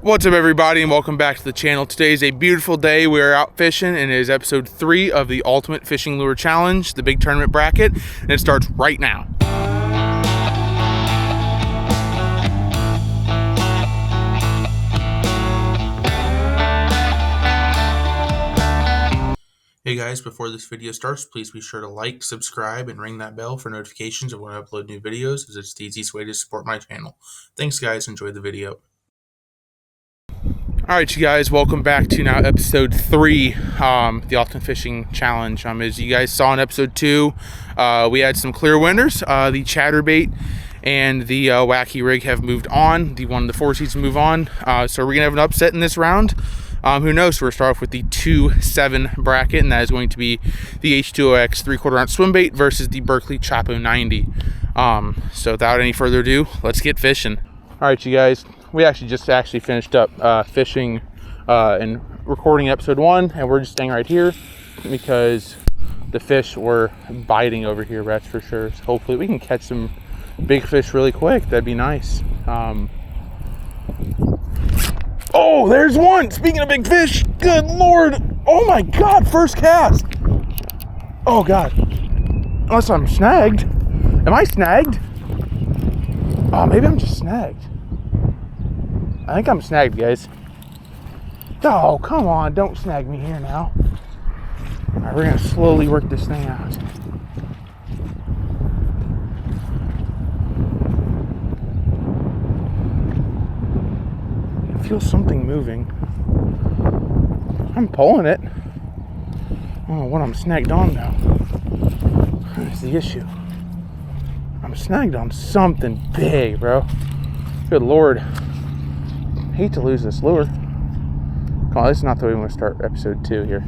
What's up, everybody, and welcome back to the channel. Today is a beautiful day. We are out fishing, and it is episode 3 of the Ultimate Fishing Lure Challenge, the big tournament bracket, and it starts right now. Hey guys, before this video starts, please be sure to like, subscribe, and ring that bell for notifications of when I upload new videos, as it's the easiest way to support my channel. Thanks guys, enjoy the video. Alright you guys, welcome back to now episode 3, the Ultimate Fishing Challenge. As you guys saw in episode 2, we had some clear winners. The chatterbait and the wacky rig have moved on. The one of the 4 seeds move on. So we're going to have an upset in this round. Who knows? So we're going to start off with the 2-7 bracket, and that is going to be the H2OX 3/4 ounce swim bait versus the Berkley Chapo 90. So without any further ado, let's get fishing. Alright you guys, we just finished up fishing and recording episode 1, and we're just staying right here because the fish were biting over here, that's for sure. So hopefully we can catch some big fish really quick. That'd be nice. Oh, there's one! Speaking of big fish, good lord! Oh my god, first cast! Oh god. Unless I'm snagged. Am I snagged? Oh, maybe I'm just snagged. I think I'm snagged, guys. Oh, come on, don't snag me here now. Alright, we're gonna slowly work this thing out. I feel something moving. I'm pulling it. I don't know what I'm snagged on now. That's the issue. I'm snagged on something big, bro. Good lord. Hate to lose this lure. Come on, this is not the way we want to start episode 2 here.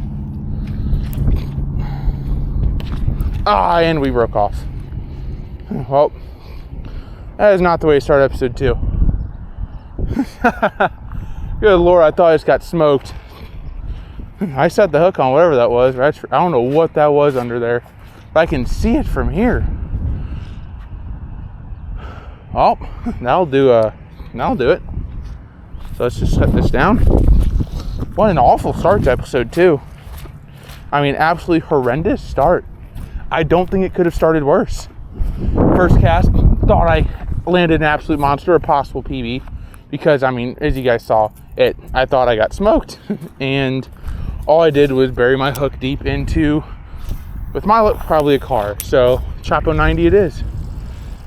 And we broke off. Well, that is not the way to start episode 2. Good lord, I thought I just got smoked. I set the hook on whatever that was. I don't know what that was under there, but I can see it from here. Well, that'll do it. So let's just set this down. What an awful start to episode 2. I mean, absolutely horrendous start. I don't think it could have started worse. First cast, thought I landed an absolute monster, a possible PB. Because, I mean, as you guys saw, I thought I got smoked. And all I did was bury my hook deep into, with my luck, probably a car. So, Chapo 90 it is.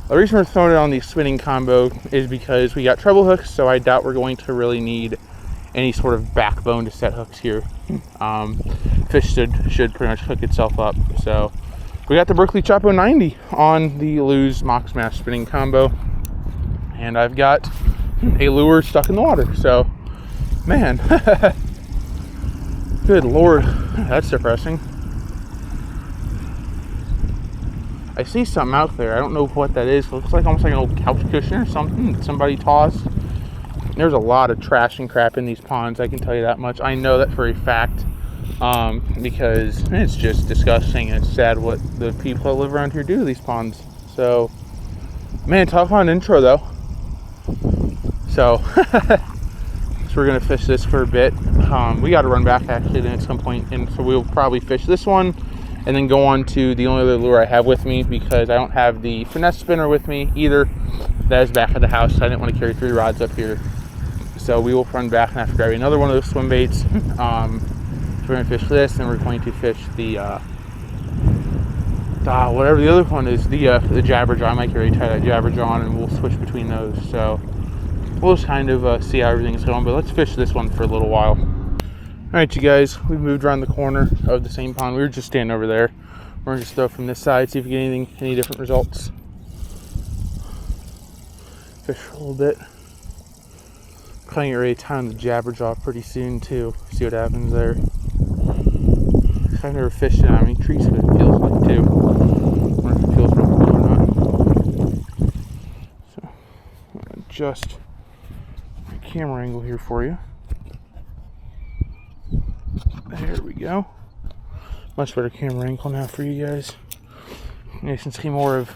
The reason we're throwing it on the spinning combo is because we got treble hooks, so I doubt we're going to really need any sort of backbone to set hooks here. Fish should pretty much hook itself up. So we got the Berkley Chapo 90 on the Lew's Mox Smash spinning combo, and I've got a lure stuck in the water. So, man, good lord, that's depressing. I see something out there. I don't know what that is. It looks like almost like an old couch cushion or something that somebody tossed. There's a lot of trash and crap in these ponds, I can tell you that much. I know that for a fact, because it's just disgusting and it's sad what the people that live around here do to these ponds. So, man, tough on intro though. So, we're gonna fish this for a bit. We got to run back actually then at some point, and so we'll probably fish this one and then go on to the only other lure I have with me, because I don't have the finesse spinner with me either. That is back at the house, so I didn't want to carry 3 rods up here. So we will run back and have to grab another one of those swim baits. So we're going to fish this, and we're going to fish the whatever the other one is, the Jabberjaw. I might carry tie that Jabberjaw on, and we'll switch between those. So we'll just kind of see how everything's going, but let's fish this one for a little while. Alright you guys, we've moved around the corner of the same pond. We were just standing over there. We're going to just throw from this side, see if we get any different results. Fish for a little bit. Probably get ready to time the Jabberjaw pretty soon too. See what happens there. I've never fished it on any trees, but it feels like too. I wonder if it feels real good or not. So, I'm going to adjust my camera angle here for you. There we go. Much better camera angle now for you guys. You can see more of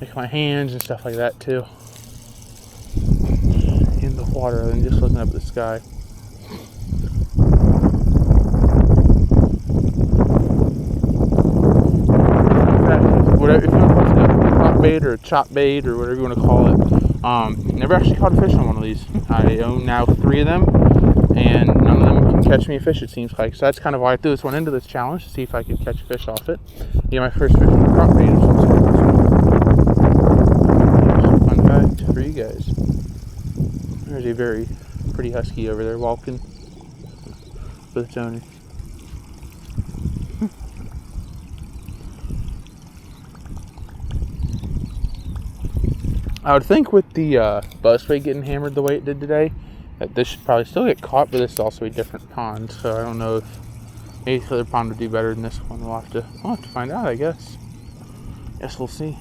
like my hands and stuff like that too in the water than just look looking up at the sky. Whatever, if you want to call it a prop bait or a chop bait or whatever you want to call it, never actually caught a fish on one of these. I own now 3 of them, and none of them can catch me a fish, it seems like. So that's kind of why I threw this one into this challenge, to see if I could catch a fish off it. Get my first fish on a prop bait or something. Fun fact for you guys. There's a very pretty husky over there walking with its owner. I would think with the buzzbait getting hammered the way it did today, that this should probably still get caught, but this is also a different pond, so I don't know if maybe the other pond would do better than this one. We'll have to find out, I guess. Guess we'll see.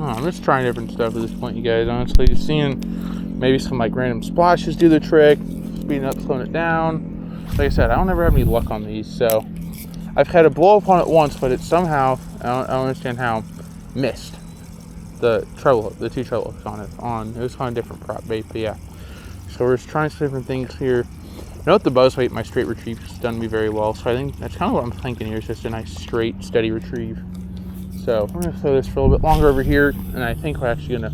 I'm just trying different stuff at this point, you guys. Honestly, just seeing maybe some like random splashes do the trick, speeding up, slowing it down. Like I said, I don't ever have any luck on these, so I've had a blow up on it once, but it somehow, I don't understand how, missed the treble hook, the 2 treble hooks on it. It was on a different prop bait, but yeah. So we're just trying some different things here. Note the buzz weight, my straight retrieve has done me very well, so I think that's kind of what I'm thinking here, is just a nice straight, steady retrieve. So I'm gonna throw this for a little bit longer over here, and I think we're actually gonna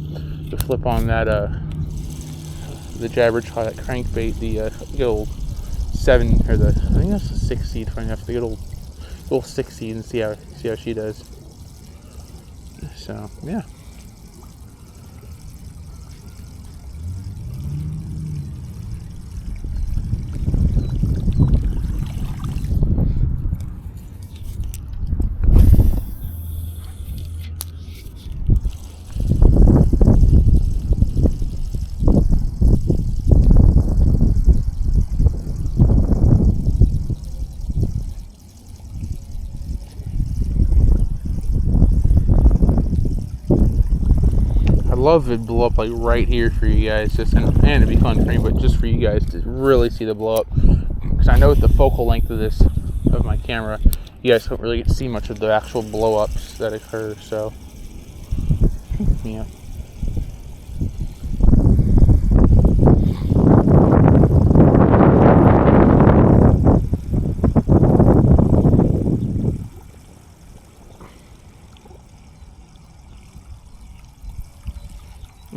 flip on that the Jabberjaw, that crankbait, the good old 7, or the, I think that's the 6 seed, funny enough, the good old 6 seed, and see how she does. So yeah. Love it blow up like right here for you guys, just and it'd be fun for me, but just for you guys to really see the blow up, because I know with the focal length of my camera, you guys don't really get to see much of the actual blow ups that occur. So yeah.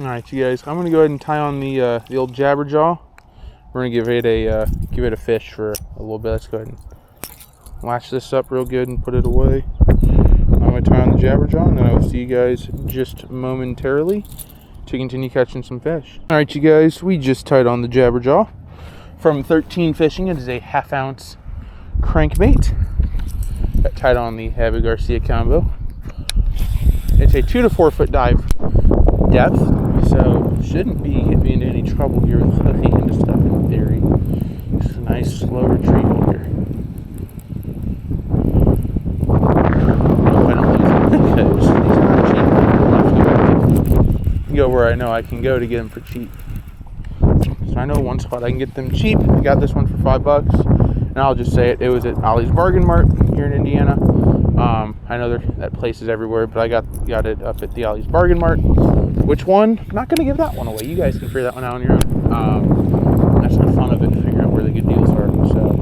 Alright, you guys, I'm gonna go ahead and tie on the old Jabberjaw. We're gonna give it a fish for a little bit. Let's go ahead and latch this up real good and put it away. I'm gonna tie on the Jabberjaw, and then I will see you guys just momentarily to continue catching some fish. Alright, you guys, we just tied on the Jabberjaw from 13 Fishing. It is a 1/2 ounce crankbait. Got tied on the Abu Garcia combo. It's a 2 to 4 foot dive depth, so shouldn't be getting me into any trouble here with hooking into stuff in theory. Just a nice slow retrieval here. Hope I don't lose them, because these are cheap. Go where I know I can go to get them for cheap. So I know one spot I can get them cheap. I got this one for $5, and I'll just say it was at Ollie's Bargain Mart here in Indiana. I know that place is everywhere, but I got it up at the Ollie's Bargain Mart. Which one? I'm not going to give that one away. You guys can figure that one out on your own. That's the fun of it, figuring out where the good deals are. So,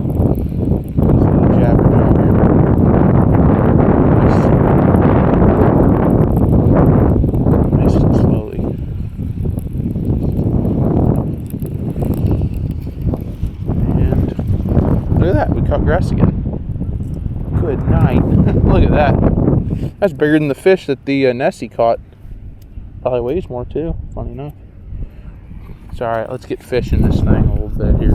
the Jabberjaw here. Nice and slowly. grass again. Good night. Look at that. That's bigger than the fish that the Nessie caught. Probably weighs more too, funny enough. It's alright, let's get fishing this thing a little bit here.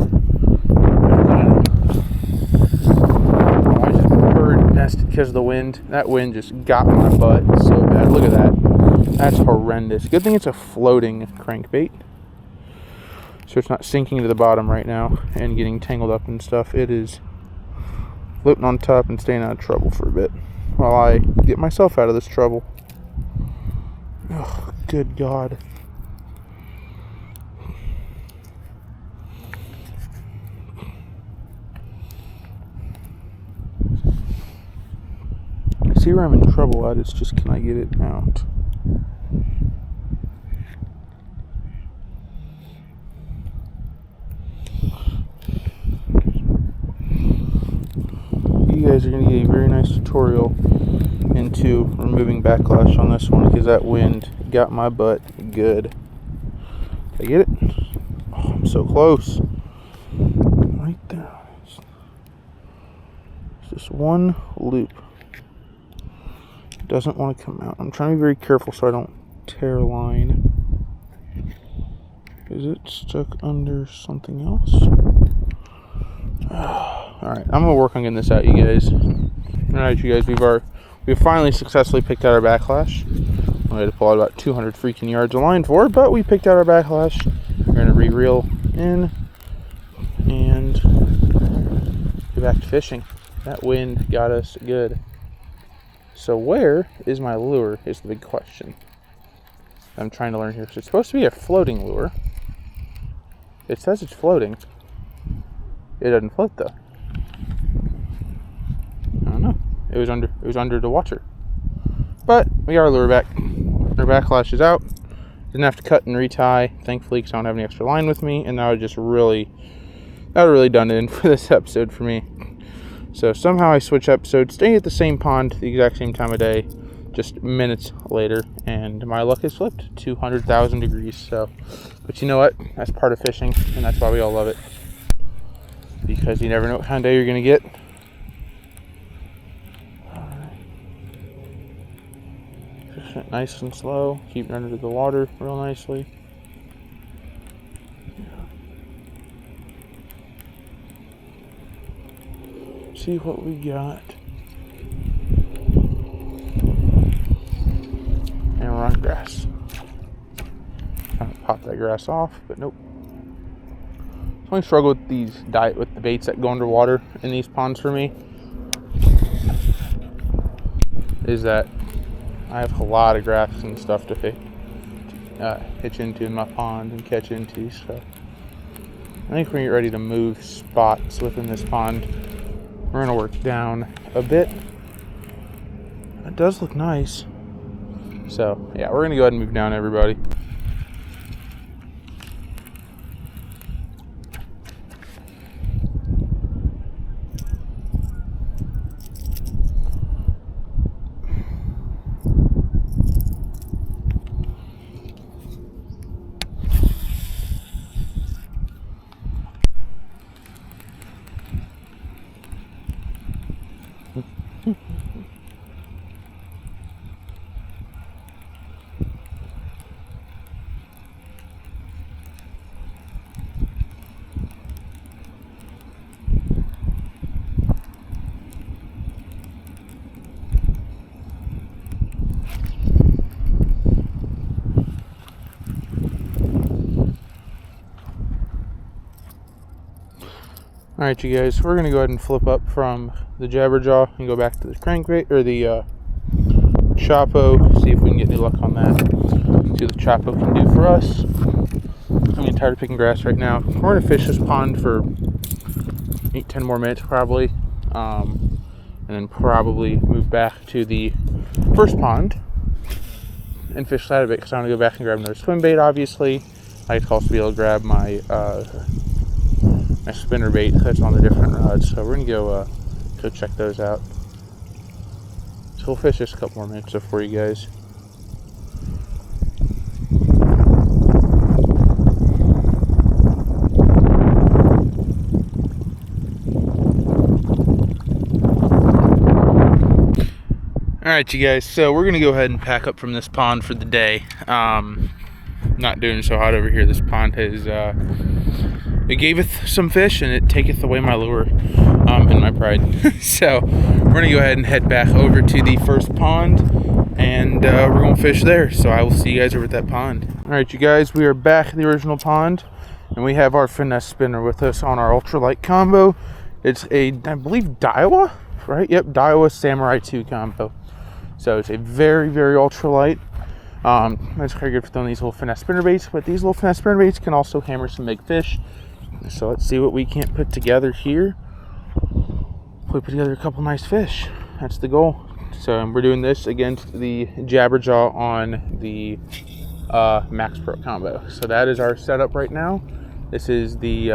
I just bird nested because of the wind. That wind just got my butt so bad. Look at that. That's horrendous. Good thing it's a floating crankbait, so it's not sinking to the bottom right now and getting tangled up and stuff. It is floating on top and staying out of trouble for a bit while I get myself out of this trouble. Oh, good God. I see where I'm in trouble at. It's just, can I get it out? You guys are going to get a very nice tutorial into removing backlash on this one, because that wind got my butt good. Did I get it? Oh, I'm so close. Right there. It's just one loop. It doesn't want to come out. I'm trying to be very careful so I don't tear a line. Is it stuck under something else? Alright, I'm gonna work on getting this out, you guys. Alright, you guys, we've finally successfully picked out our backlash. We had to pull out about 200 freaking yards of line for it, but we picked out our backlash. We're gonna re-reel in and get back to fishing. That wind got us good. So where is my lure is the big question I'm trying to learn here. So it's supposed to be a floating lure. It says it's floating. It doesn't float though. I don't know. It was under the water. But we got our lure back. Our backlash is out. Didn't have to cut and retie, thankfully, because I don't have any extra line with me, and that would really done it in for this episode for me. So somehow I switch episodes, staying at the same pond the exact same time of day, just minutes later, and my luck has flipped 200,000 degrees. So, but you know what? That's part of fishing, and that's why we all love it. Because you never know what kind of day you're going to get. Fish it nice and slow. Keep it under the water real nicely. See what we got. And we're on grass. Trying to pop that grass off, but nope. I struggle with with the baits that go underwater in these ponds for me is that I have a lot of grass and stuff to hitch into in my pond and catch into. So I think we're ready to move spots within this pond. We're gonna work down a bit. It does look nice. So yeah, we're gonna go ahead and move down, everybody. Alright, you guys, we're going to go ahead and flip up from the Jabberjaw and go back to the crankbait, or the Chapo, see if we can get any luck on that. See what the Chapo can do for us. I'm getting tired of picking grass right now. We're going to fish this pond for 8-10 more minutes probably, and then probably move back to the first pond and fish that a bit, because I want to go back and grab another swim bait, obviously. I could also be able to grab my my spinner bait that's on the different rods, so we're gonna go check those out. So we'll fish just a couple more minutes for you guys. Alright, you guys, so we're going to go ahead and pack up from this pond for the day. Not doing so hot over here. This pond has, it gaveth some fish and it taketh away my lure, and my pride. So, we're going to go ahead and head back over to the first pond, and we're going to fish there. So, I will see you guys over at that pond. Alright, you guys, we are back at the original pond, and we have our finesse spinner with us on our ultralight combo. It's a, I believe, Daiwa, right? Yep, Daiwa Samurai 2 combo. So it's a very, very ultralight. It's very good for throwing these little finesse spinner baits, but these little finesse spinner baits can also hammer some big fish. So let's see what we can put together here. We put together a couple nice fish. That's the goal. So we're doing this against the Jabberjaw on the Max Pro combo. So that is our setup right now. This is the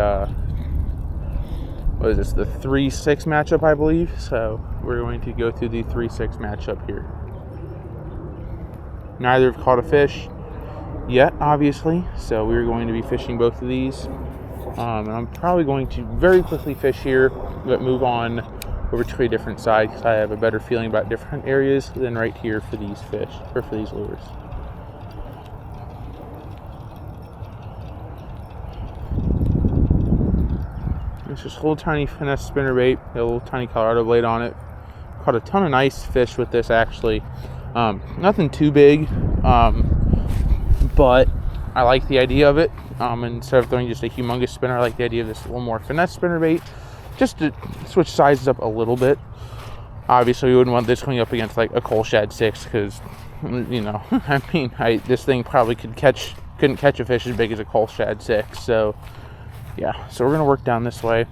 what is this? The 3-6 matchup, I believe. So we're going to go through the 3-6 matchup here. Neither have caught a fish yet, obviously. So we're going to be fishing both of these. And I'm probably going to very quickly fish here, but move on over to a different side because I have a better feeling about different areas than right here for these fish, or for these lures. It's just a little tiny finesse spinner bait, a little tiny Colorado blade on it. Caught a ton of nice fish with this, actually. Nothing too big, but I like the idea of it. Instead of throwing just a humongous spinner, I like the idea of this little more finesse spinner bait, just to switch sizes up a little bit. Obviously, we wouldn't want this going up against like a Cole Shad 6 because, you know, I mean, this thing probably couldn't catch a fish as big as a Cole Shad 6. So, yeah, so we're gonna work down this way.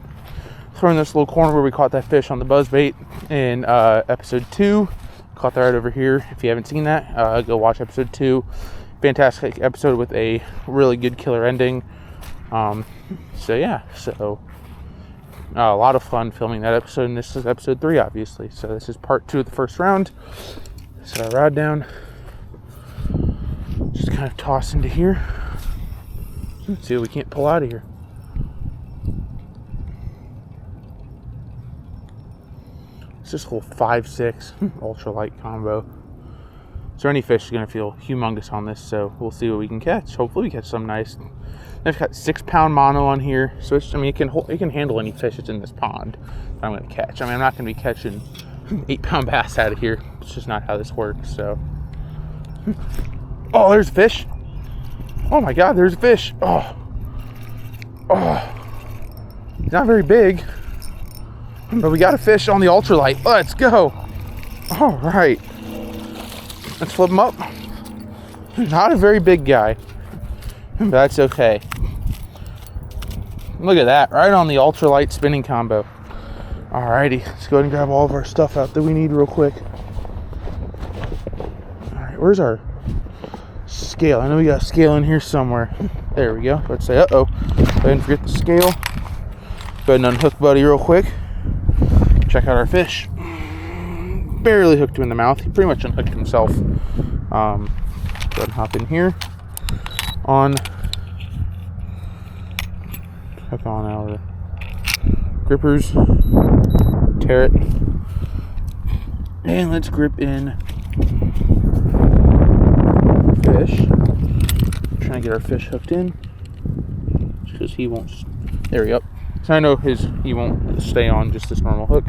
Throwing this little corner where we caught that fish on the buzzbait in episode 2. Caught that right over here. If you haven't seen that, go watch episode 2. Fantastic episode with a really good killer ending. So yeah, so a lot of fun filming that episode, and this is episode 3, obviously. So this is part 2 of the first round. So I rod down, just kind of toss into here. Let's see what we can't pull out of here. It's just a little 5-6 ultralight combo. So any fish is going to feel humongous on this, so we'll see what we can catch. Hopefully we catch some nice. I've got 6-pound mono on here, so it's, I mean, it can handle any fish that's in this pond that I'm going to catch. I mean, I'm not going to be catching 8-pound bass out of here. It's just not how this works. So, oh, there's a fish. Oh my God, there's a fish. Oh, he's not very big. But we got a fish on the ultralight. Let's go. All right. Let's flip him up. Not a very big guy, but that's okay. Look at that, right on the ultralight spinning combo. Alrighty, let's go ahead and grab all of our stuff out that we need real quick. All right, where's our scale? I know we got a scale in here somewhere. There we go. Let's say, uh-oh. Go ahead and forget the scale. Go ahead and unhook Buddy real quick. Check out our fish. Barely hooked him in the mouth. He pretty much unhooked himself. Go ahead and hop in here. Hook on our grippers. Tear it. And let's grip in fish. Trying to get our fish hooked in. Just because he won't. There we go. So I know he won't stay on just this normal hook.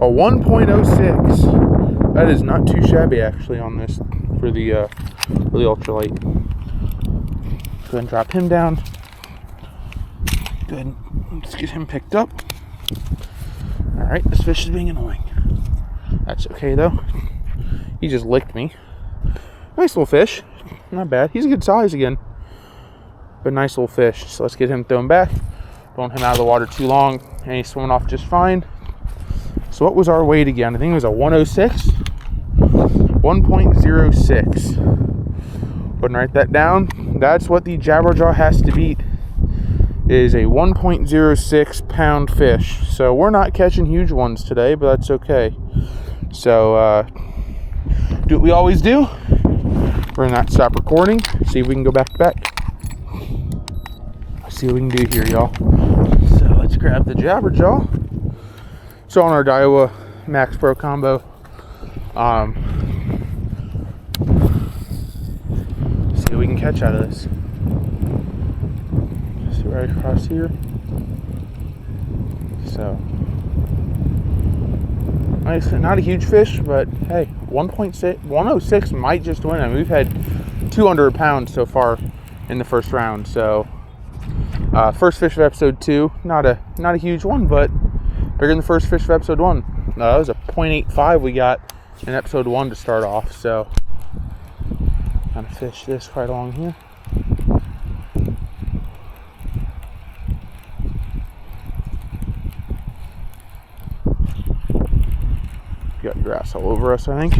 A 1.06. That is not too shabby actually on this for the ultralight. Go ahead and drop him down. Go ahead and let's get him picked up. Alright, this fish is being annoying. That's okay though. He just licked me. Nice little fish. Not bad. He's a good size again. But nice little fish. So let's get him thrown back. Don't want him out of the water too long. And he's swimming off just fine. So what was our weight again? I think it was a 106. 1.06. Go ahead and write that down. That's what the Jabberjaw has to beat. Is a 1.06 pound fish. So we're not catching huge ones today, but that's okay. So do what we always do. We're gonna not stop recording. See if we can go back to back. See what we can do here, y'all. So let's grab the Jabberjaw. So on our Daiwa Max Pro combo, see what we can catch out of this. Just right across here. So, nice, not a huge fish, but hey, 106 might just win. I mean, we've had 2 under a pound so far in the first round. So, first fish of episode 2, not a huge one, but bigger than the first fish of episode 1. That was a 0.85 we got in episode 1 to start off. So, I'm gonna fish this right along here. Got grass all over us, I think.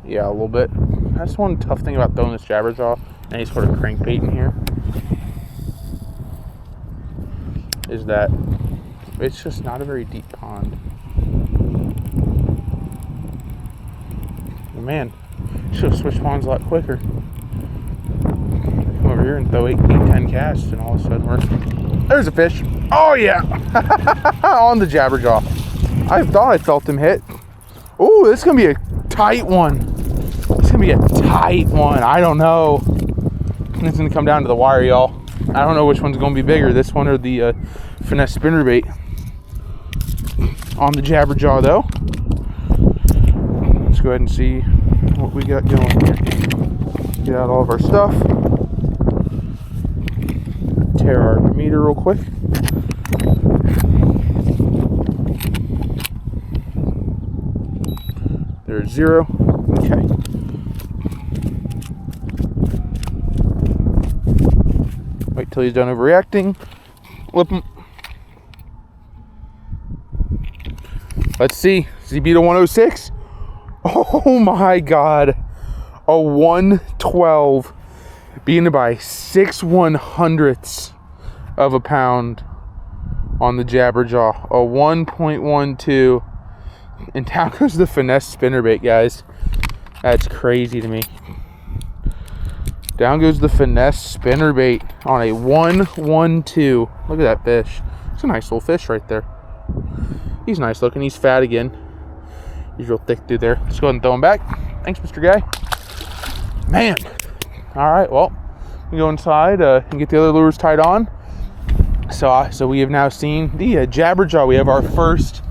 Yeah, a little bit. That's one tough thing about throwing this jabberjaw, any sort of crankbait in here, is that it's just not a very deep pond. Oh, man, should have switched ponds a lot quicker. Come over here and throw 8, 10 casts, and all of a sudden there's a fish. Oh yeah, on the jabberjaw. I thought I felt him hit. Oh, this is gonna be a tight one. It's gonna be a tight one. I don't know. It's gonna come down to the wire, y'all. I don't know which one's gonna be bigger, this one or the finesse spinnerbait. On the jabberjaw, though. Let's go ahead and see what we got going here. Get out all of our stuff. Tear our meter real quick. There's 0. Okay. Wait till he's done overreacting. Flip him. Let's see. Does he beat a 106? Oh my God. A 112. Beaten by 6/100ths of a pound on the jabberjaw. A 1.12. And down goes the finesse spinnerbait, guys. That's crazy to me. Down goes the finesse spinnerbait on a 112. Look at that fish. It's a nice little fish right there. He's nice looking. He's fat again. He's real thick dude there. Let's go ahead and throw him back. Thanks, Mr. Guy. Man. All right, well, we go inside and get the other lures tied on. So we have now seen the jabberjaw. We have our first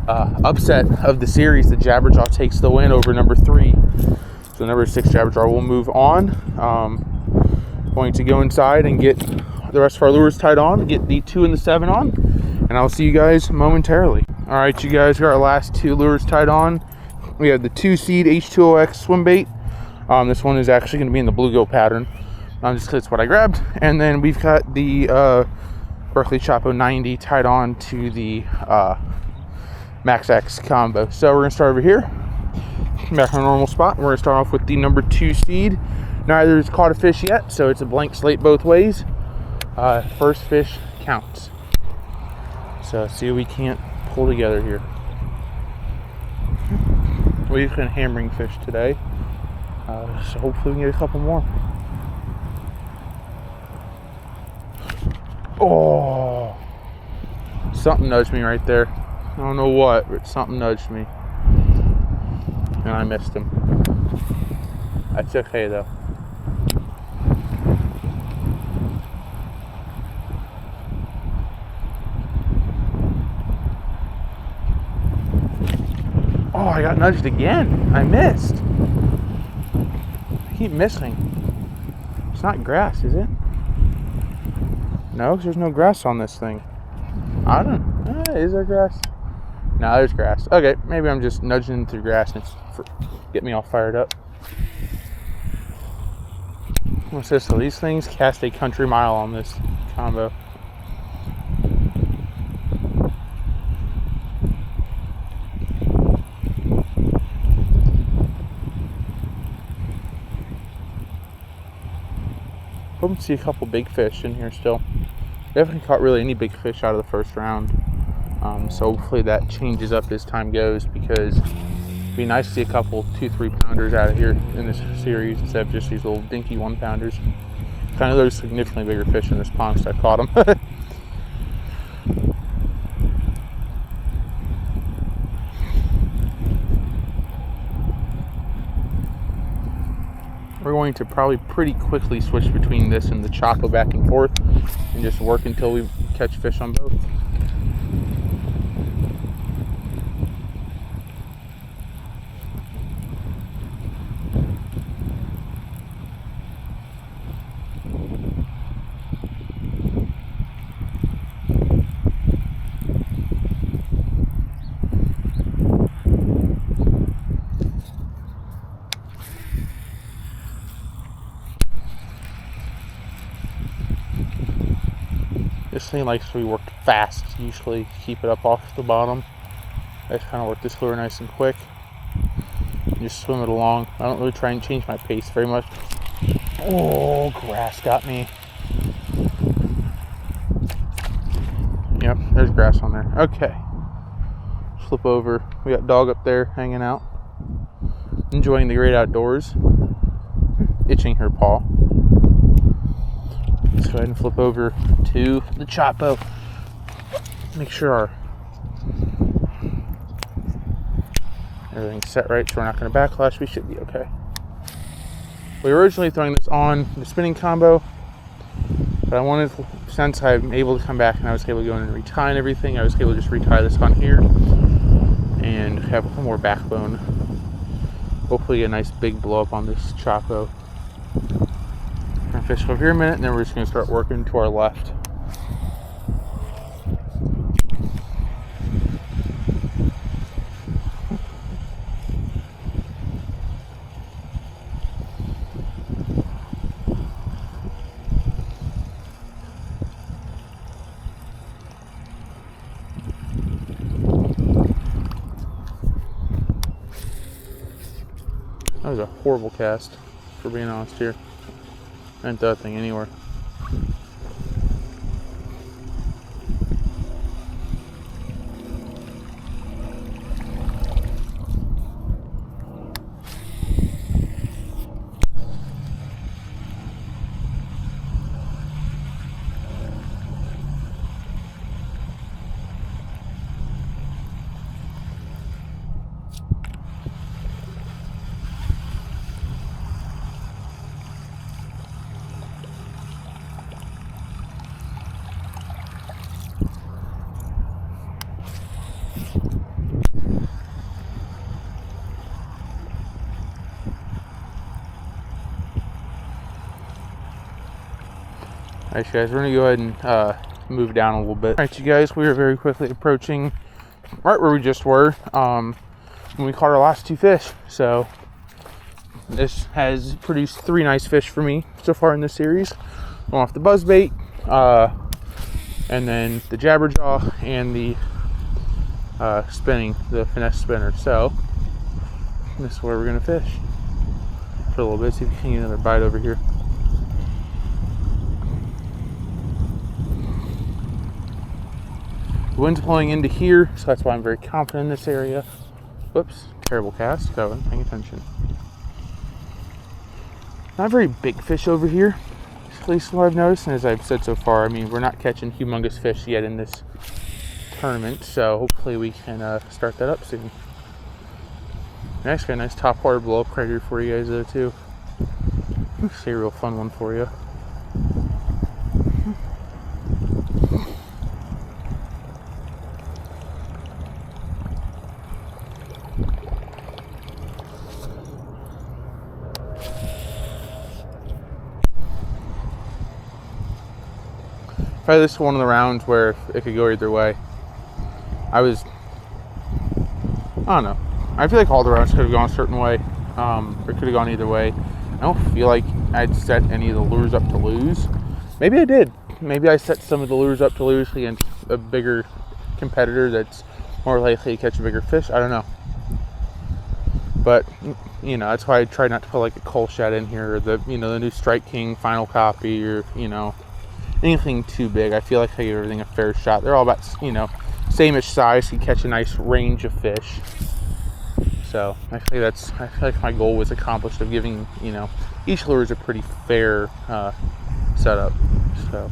upset of the series. The jabberjaw takes the win over number 3. So number 6 jabberjaw will move on. Going to go inside and get the rest of our lures tied on, get the 2 and the 7 on, and I'll see you guys momentarily. All right, you guys, got our last 2 lures tied on. We have the 2-seed H2OX swim bait. This one is actually going to be in the bluegill pattern, just because it's what I grabbed. And then we've got the Berkley Chapo 90 tied on to the Max X combo. So we're going to start over here, back in our normal spot. We're going to start off with the number 2 seed. Neither has caught a fish yet, so it's a blank slate both ways. First fish counts. So let's see what we can't pull together here. We've been hammering fish today, so hopefully we can get a couple more. Oh, something nudged me right there. I don't know what, but something nudged me, and I missed him. That's okay though. Oh, I got nudged again. I missed. I keep missing. It's not grass, is it? No, because there's no grass on this thing. I don't know. Is there grass? No, there's grass. Okay, maybe I'm just nudging through grass and it's get me all fired up. What's this? So these things cast a country mile on this combo. Hope to see a couple big fish in here still. We haven't caught really any big fish out of the first round. So hopefully that changes up as time goes, because it'd be nice to see a couple 2-3 pounders out of here in this series instead of just these little dinky 1 pounders. I know there's significantly bigger fish in this pond, so I caught them. we're going to probably pretty quickly switch between this and the Chapo back and forth and just work until we catch fish on both. This thing likes to be worked fast, usually keep it up off the bottom. I just kind of work this lure nice and quick. Just swim it along. I don't really try and change my pace very much. Oh, grass got me. Yep, there's grass on there. Okay. Flip over. We got dog up there hanging out. Enjoying the great outdoors. Itching her paw. Let's go ahead and flip over to the Chapo. Make sure everything's set right so we're not going to backlash. We should be okay. We were originally throwing this on the spinning combo, but I wanted, since I'm able to come back and I was able to go in and retie and everything, I was able to just retie this on here and have a little more backbone. Hopefully a nice big blow up on this Chapo. We're gonna fish over here a minute and then we're just gonna start working to our left. That was a horrible cast, for being honest here. I didn't throw that thing anywhere. Alright, guys, we're going to go ahead and move down a little bit. Alright, you guys, we are very quickly approaching right where we just were when we caught our last two fish. So, this has produced 3 nice fish for me so far in this series. One off the buzzbait, and then the jabberjaw, and the the finesse spinner. So, this is where we're going to fish for a little bit. See if we can get another bite over here. The wind's blowing into here, so that's why I'm very confident in this area. Whoops, terrible cast. Go and paying attention. Not very big fish over here, at least what I've noticed. And as I've said so far, I mean, we're not catching humongous fish yet in this tournament, so hopefully we can start that up soon. Next, got a nice top water blow up right here for you guys, though, too. See a real fun one for you. Probably this is one of the rounds where it could go either way. I don't know. I feel like all the rounds could have gone a certain way. Or it could have gone either way. I don't feel like I'd set any of the lures up to lose. Maybe I did. Maybe I set some of the lures up to lose against a bigger competitor that's more likely to catch a bigger fish. I don't know. But, you know, that's why I try not to put like a Kolschat in here, or the new Strike King final copy, or, anything too big. I feel like I give everything a fair shot. They're all about, same-ish size. You catch a nice range of fish. So I feel like my goal was accomplished of giving, each lure is a pretty fair setup. So.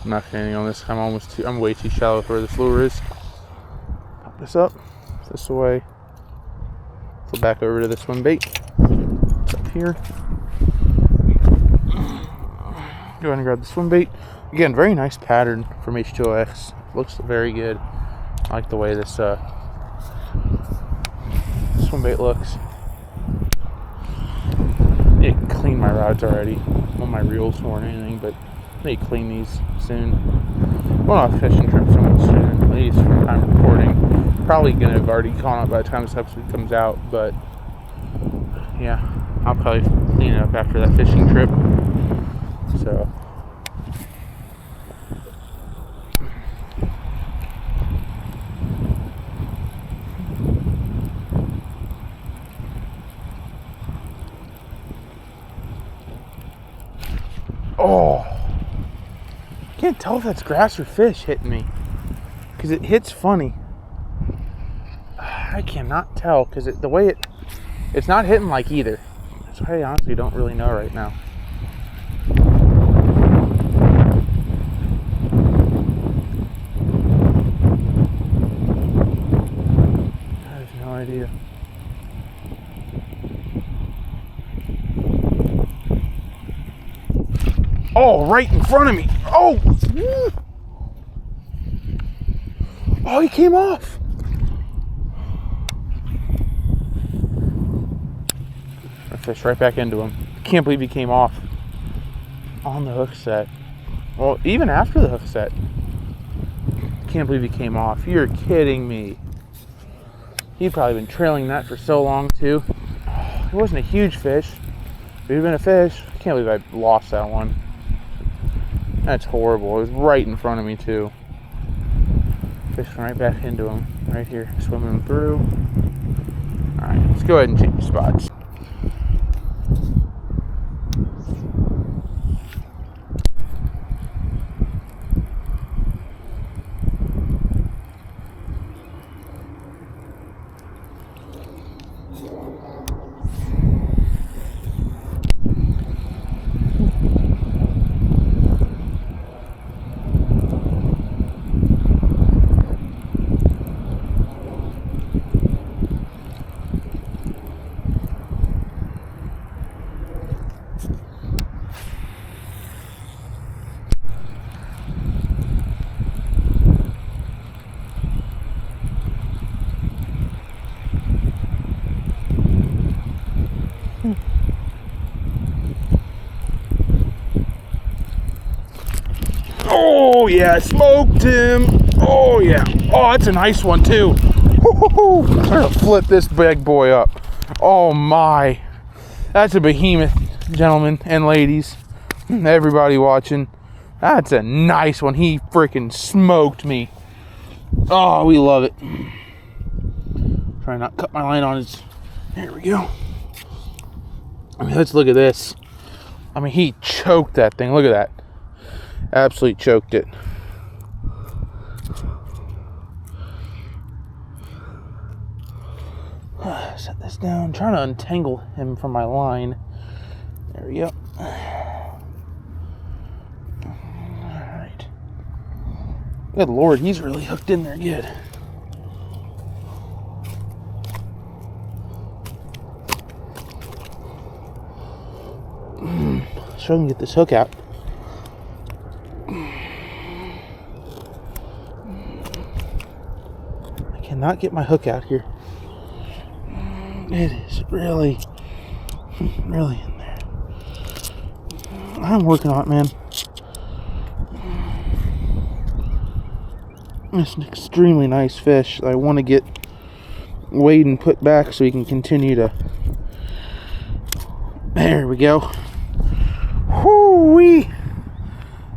I'm not getting on this. I'm way too shallow for where this lure is. Pop this up, this way. Flip back over to the swim bait. It's up here. Go ahead and grab the swim bait. Again, very nice pattern from H2OX. Looks very good. I like the way this swim bait looks. I need to clean my rods already. Not my reels more than anything, but I need to clean these soon. Going off fishing trip so much soon, at least from time of recording. Probably gonna have already gone up by the time this episode comes out, but yeah, I'll probably clean it up after that fishing trip. So oh, can't tell if that's grass or fish hitting me because it hits funny. I cannot tell because the way it's not hitting like either. So I honestly don't really know right now. I have no idea. Oh, right in front of me. Oh! Oh, he came off. I fished right back into him. Can't believe he came off on the hook set. Well, even after the hook set. Can't believe he came off. You're kidding me. He'd probably been trailing that for so long, too. It wasn't a huge fish. If it had been a fish, I can't believe I lost that one. That's horrible. It was right in front of me, too. Fishing right back into him. Right here. Swimming him through. Alright, let's go ahead and change spots. Oh yeah, smoked him. Oh yeah. Oh, that's a nice one too. Woo-hoo-hoo. I'm gonna flip this big boy up. Oh my. That's a behemoth, gentlemen and ladies. Everybody watching. That's a nice one. He freaking smoked me. Oh, we love it. Try not to cut my line on his. There we go. I mean, let's look at this. I mean, he choked that thing. Look at that. Absolutely choked it. Set this down. I'm trying to untangle him from my line. There we go. Alright. Good Lord, he's really hooked in there good. So I can get this hook out. I cannot get my hook out here. It is really in there. I'm working on it, man. It's an extremely nice fish. I want to get weighed and put back so we can continue to. There we go. Whoo-wee!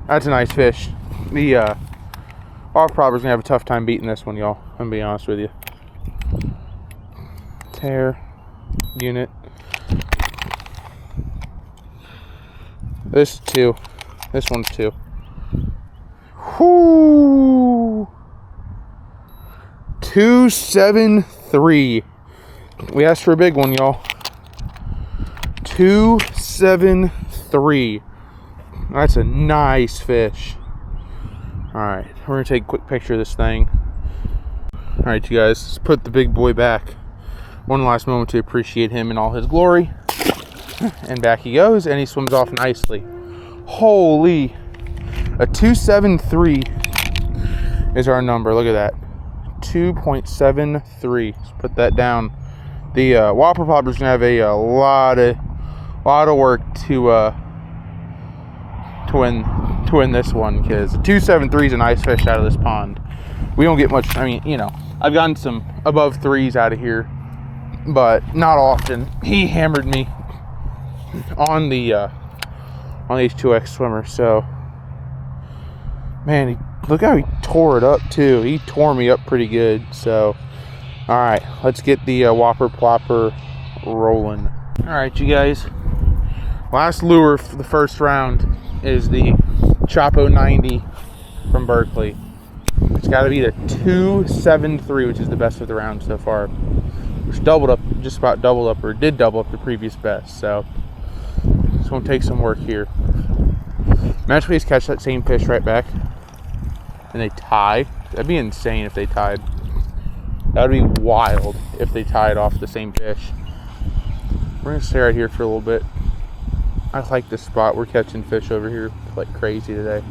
That's a nice fish. The off-propper's gonna have a tough time beating this one, y'all. I'm gonna be honest with you. Tear unit. This is 2. This one's 2. Whoo! 273. We asked for a big one, y'all. 273. That's a nice fish. Alright, we're gonna take a quick picture of this thing. Alright, you guys, let's put the big boy back. One last moment to appreciate him in all his glory. And back he goes, and he swims off nicely. Holy, a 273 is our number. Look at that, 2.73. Let's put that down. The Whopper Plopper's gonna have a lot of work to win this one, because the 273 is a nice fish out of this pond. We don't get much. I mean, you know, I've gotten some above 3s out of here, but not often. He hammered me on the H2X swimmer. So, man, look how he tore it up too. He tore me up pretty good. So, all right, let's get the Whopper Plopper rolling. All right, you guys. Last lure for the first round is the Chapo 90 from Berkley. It's got to be the 273, which is the best of the round so far. Which doubled up, just about doubled up, or did double up the previous best. So it's going to take some work here. Match please catch that same fish right back, and they tie. That'd be insane if they tied. That would be wild if they tied off the same fish. We're going to stay right here for a little bit. I like this spot. We're catching fish over here like crazy today.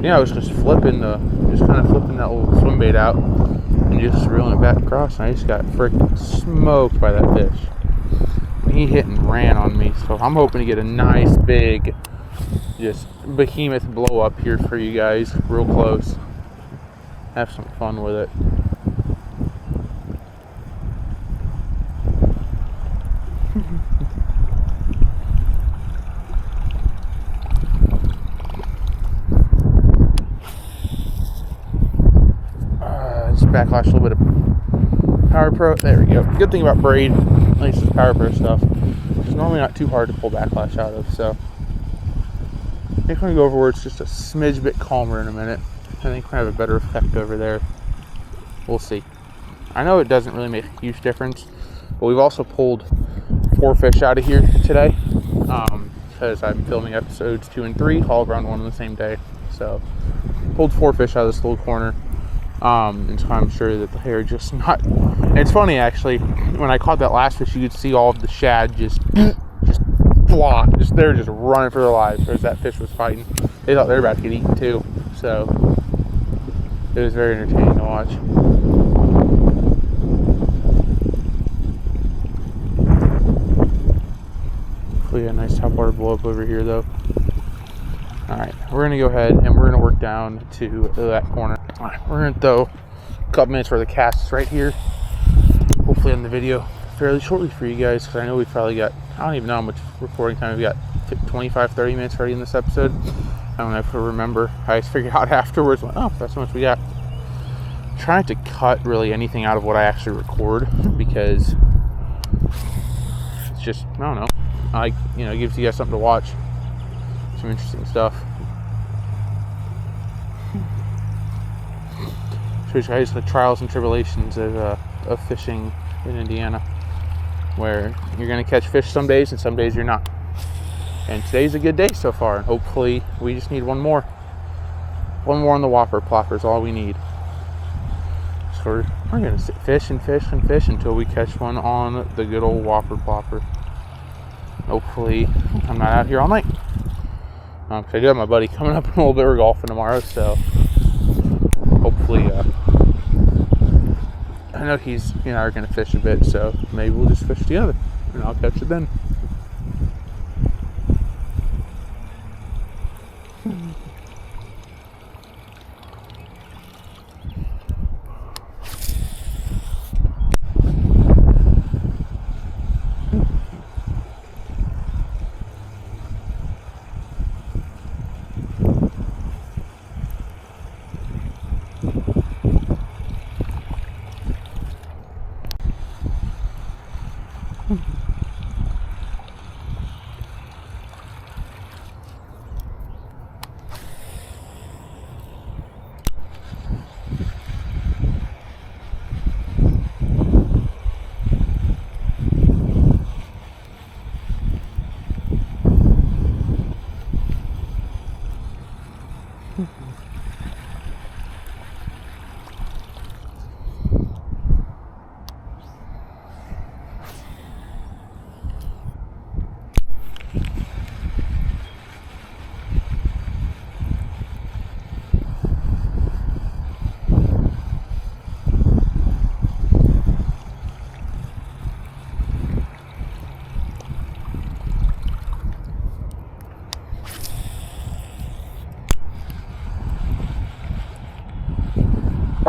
Yeah, I was just kind of flipping that little swim bait out and just reeling it back across, and I just got freaking smoked by that fish. He hit and ran on me, so I'm hoping to get a nice big just behemoth blow up here for you guys real close. Have some fun with it. Just backlash a little bit of Power Pro. There we go. Good thing about braid, at least it's Power Pro stuff, it's normally not too hard to pull backlash out of. So I think we're gonna go over where it's just a smidge bit calmer in a minute. I think we're gonna have a better effect over there. We'll see. I know it doesn't really make a huge difference, but we've also pulled 4 fish out of here today, because I'm filming episodes 2 and 3 all around one on the same day. So pulled 4 fish out of this little corner. And so I'm sure that they're just not. And it's funny actually, when I caught that last fish, you could see all of the shad just fly. They're just running for their lives, whereas that fish was fighting. They thought they were about to get eaten too. So it was very entertaining to watch. Hopefully a nice topwater blow up over here though. Alright, we're going to go ahead and we're going to work down to that corner. Alright, we're going to throw a couple minutes worth of casts right here. Hopefully on the video fairly shortly for you guys, because I know we've probably got, I don't even know how much recording time we've got, 25, 30 minutes already in this episode. I don't know if I remember. I just figured out afterwards, oh, that's how much we got. I'm trying to cut really anything out of what I actually record, because it's just, I don't know. It gives you guys something to watch. Some interesting stuff. Shows you guys the trials and tribulations of fishing in Indiana, where you're going to catch fish some days and some days you're not. And today's a good day so far, and hopefully we just need one more. One more on the Whopper Plopper is all we need. So we're going to sit fish and fish and fish until we catch one on the good old Whopper Plopper. Hopefully I'm not out here all night. I do have my buddy coming up in a little bit. We're golfing tomorrow, so hopefully, I know he's, are going to fish a bit, so maybe we'll just fish together, and I'll catch it then.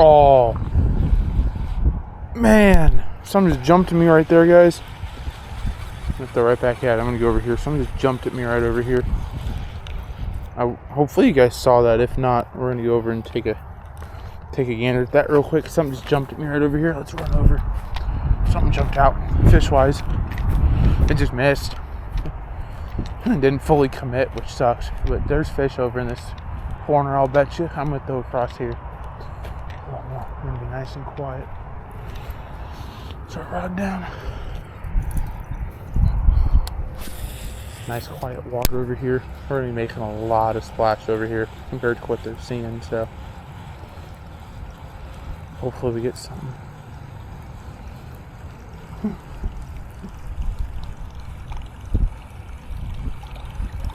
Oh, man. Something just jumped at me right there, guys. I'm going to throw right back at it. I'm going to go over here. Something just jumped at me right over here. Hopefully you guys saw that. If not, we're going to go over and take a gander at that real quick. Something just jumped at me right over here. Let's run over. Something jumped out, fish-wise. It just missed. And didn't fully commit, which sucks. But there's fish over in this corner, I'll bet you. I'm going to throw across here. A lot more. I'm going to be nice and quiet. Throw a rod down. Nice quiet water over here. We're going to be making a lot of splash over here compared to what they're seeing, so hopefully we get something.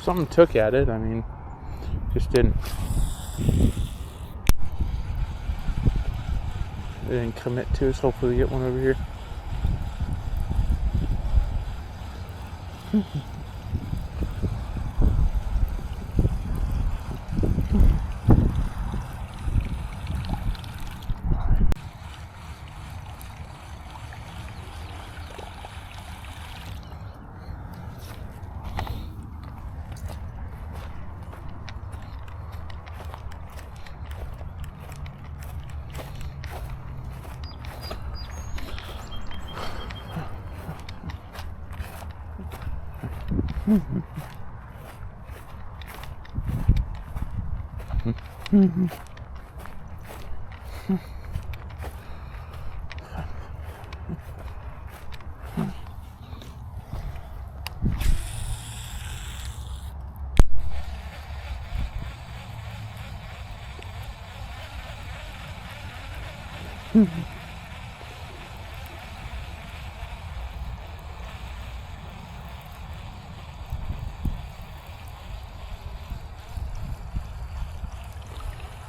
Something took at it, I mean, just didn't. They didn't commit to us. Hopefully we get one over here.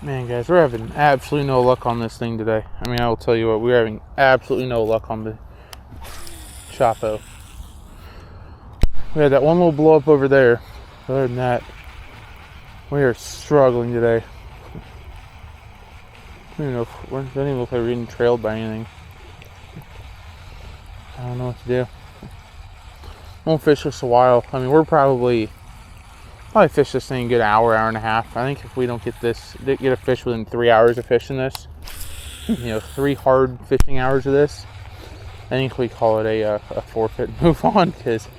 Man, guys, we're having absolutely no luck on this thing today. I mean, I will tell you what, we're having absolutely no luck on the Chapo. We had that one little blow up over there. Other than that, we are struggling today. I don't even know if we're getting trailed by anything. I don't know what to do. Won't fish this a while. I mean, we're probably fish this thing a good hour and a half. I think if we don't get a fish within 3 hours of fishing this, 3 hard fishing hours of this, I think we call it a forfeit and move on, because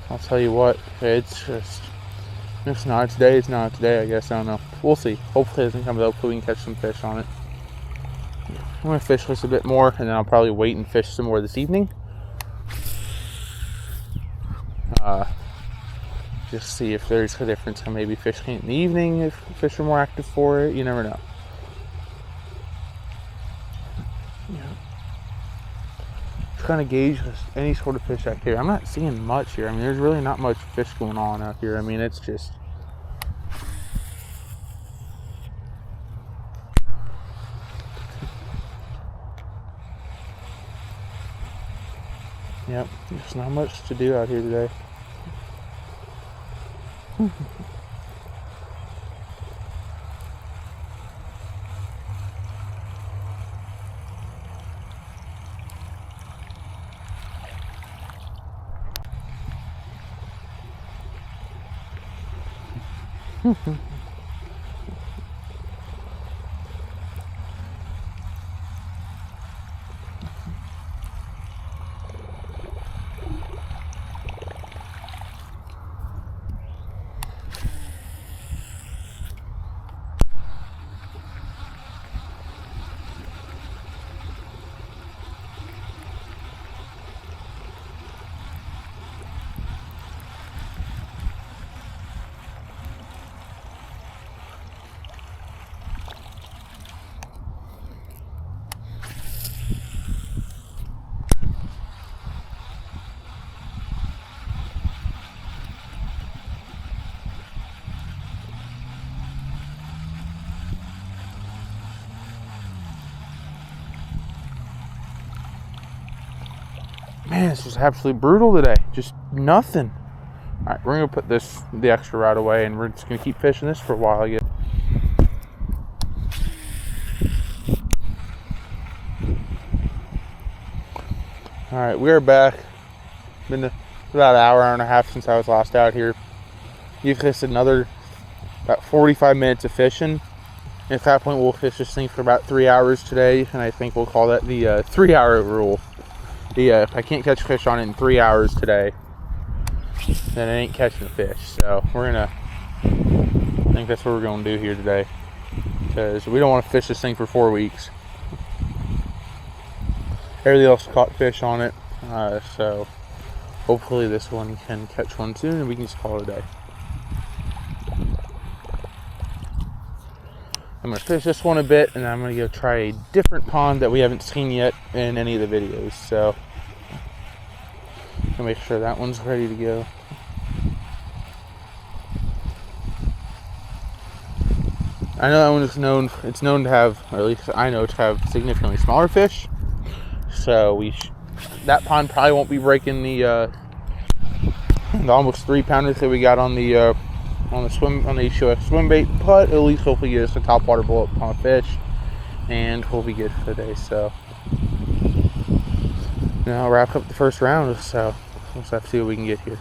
I'll tell you what, it's just, if it's not today, it's not today, I guess. I don't know. We'll see. Hopefully it doesn't come up so we can catch some fish on it. I'm going to fish this a bit more, and then I'll probably wait and fish some more this evening. Just see if there's a difference in maybe fishing in the evening, if fish are more active for it. You never know. Trying to gauge any sort of fish activity. I'm not seeing much here. I mean, there's really not much fish going on out here. I mean, it's just, yep, there's not much to do out here today. Man, it's just absolutely brutal today. Just nothing. Alright, we're going to put the extra rod away, and we're just going to keep fishing this for a while, I guess. All right, we are back. Been about an hour and a half since I was last out here. You've fished another about 45 minutes of fishing. At that point, we'll fish this thing for about 3 hours today, and I think we'll call that the 3-hour rule. If I can't catch fish on it in 3 hours today, then I ain't catching fish. So I think that's what we're gonna do here today, because we don't want to fish this thing for 4 weeks. Everything else caught fish on it, so hopefully this one can catch one soon, and we can just call it a day. I'm going to fish this one a bit, and I'm going to go try a different pond that we haven't seen yet in any of the videos. So, I'll make sure that one's ready to go. I know that one is known to have, or at least I know to have significantly smaller fish. So that pond probably won't be breaking the almost 3-pounders that we got on the HOX swim bait, but at least hopefully get us a topwater blow up pond fish, and we'll be good for the day. So now I'll wrap up the first round. So we'll just have to see what we can get here.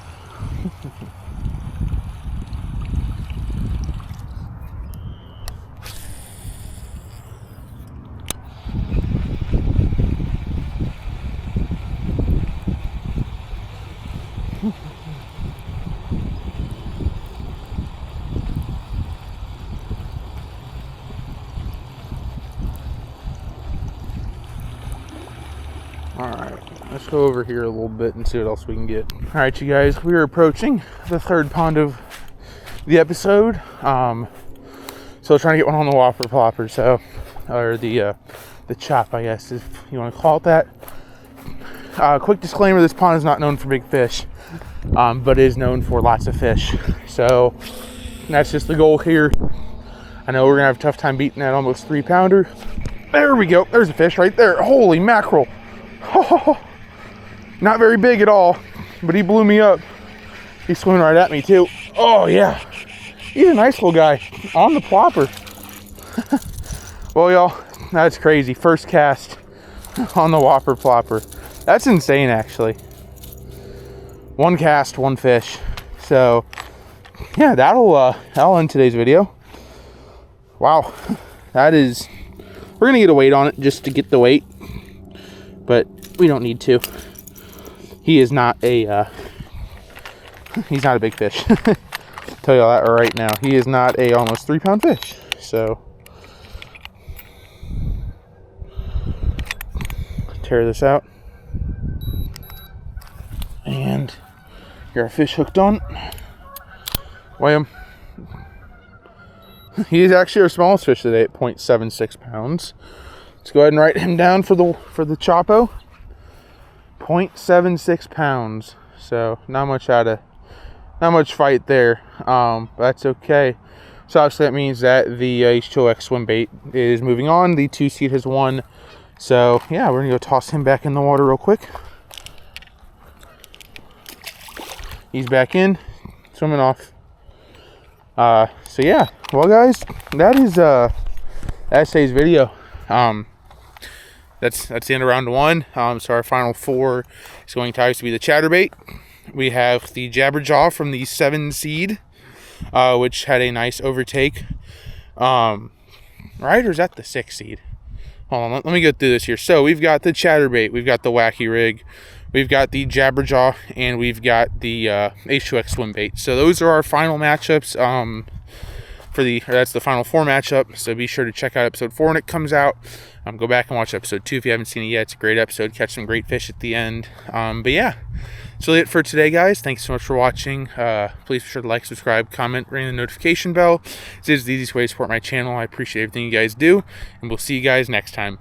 Alright, let's go over here a little bit and see what else we can get. Alright, you guys, we are approaching the third pond of the episode. So trying to get one on the whopper plopper, or the chop, I guess, if you want to call it that. Quick disclaimer, this pond is not known for big fish, but is known for lots of fish. So that's just the goal here. I know we're going to have a tough time beating that almost 3-pounder. There we go. There's a fish right there. Holy mackerel. Oh, not very big at all, but he blew me up. He's swimming right at me too. Oh yeah, he's a nice little guy on the plopper. Well, y'all, that's crazy. First cast on the whopper plopper. That's insane, actually. One cast, one fish. So yeah, that'll end today's video. Wow, that is. We're gonna get a weight on it just to get the weight, but we don't need to. He is not a he's not a big fish. Tell you all that right now. He is not a almost 3-pound fish. So tear this out, and got our fish hooked on. Wham. He is actually our smallest fish today at 0.76 pounds. Let's go ahead and write him down for the Chopo. 0.76 pounds. So not much fight there. But that's okay. So obviously that means that the HOX swim bait is moving on. The 2 seed has won. So yeah, we're gonna go toss him back in the water real quick. He's back in, swimming off. So yeah, well guys, that's today's video. That's the end of round 1. So our final 4 is going to obviously be the chatterbait. We have the jabberjaw from the 7 seed, which had a nice overtake. Right, or is that the 6 seed? Hold on, let me go through this here. So we've got the chatterbait, we've got the wacky rig, we've got the jabberjaw, and we've got the HOX swim bait. So those are our final matchups. That's the final 4 matchup. So be sure to check out episode 4 when it comes out. Go back and watch episode 2 if you haven't seen it yet. It's a great episode. Catch some great fish at the end. But yeah, that's really it for today, guys. Thanks so much for watching. Please be sure to like, subscribe, comment, ring the notification bell. This is the easiest way to support my channel. I appreciate everything you guys do, and we'll see you guys next time.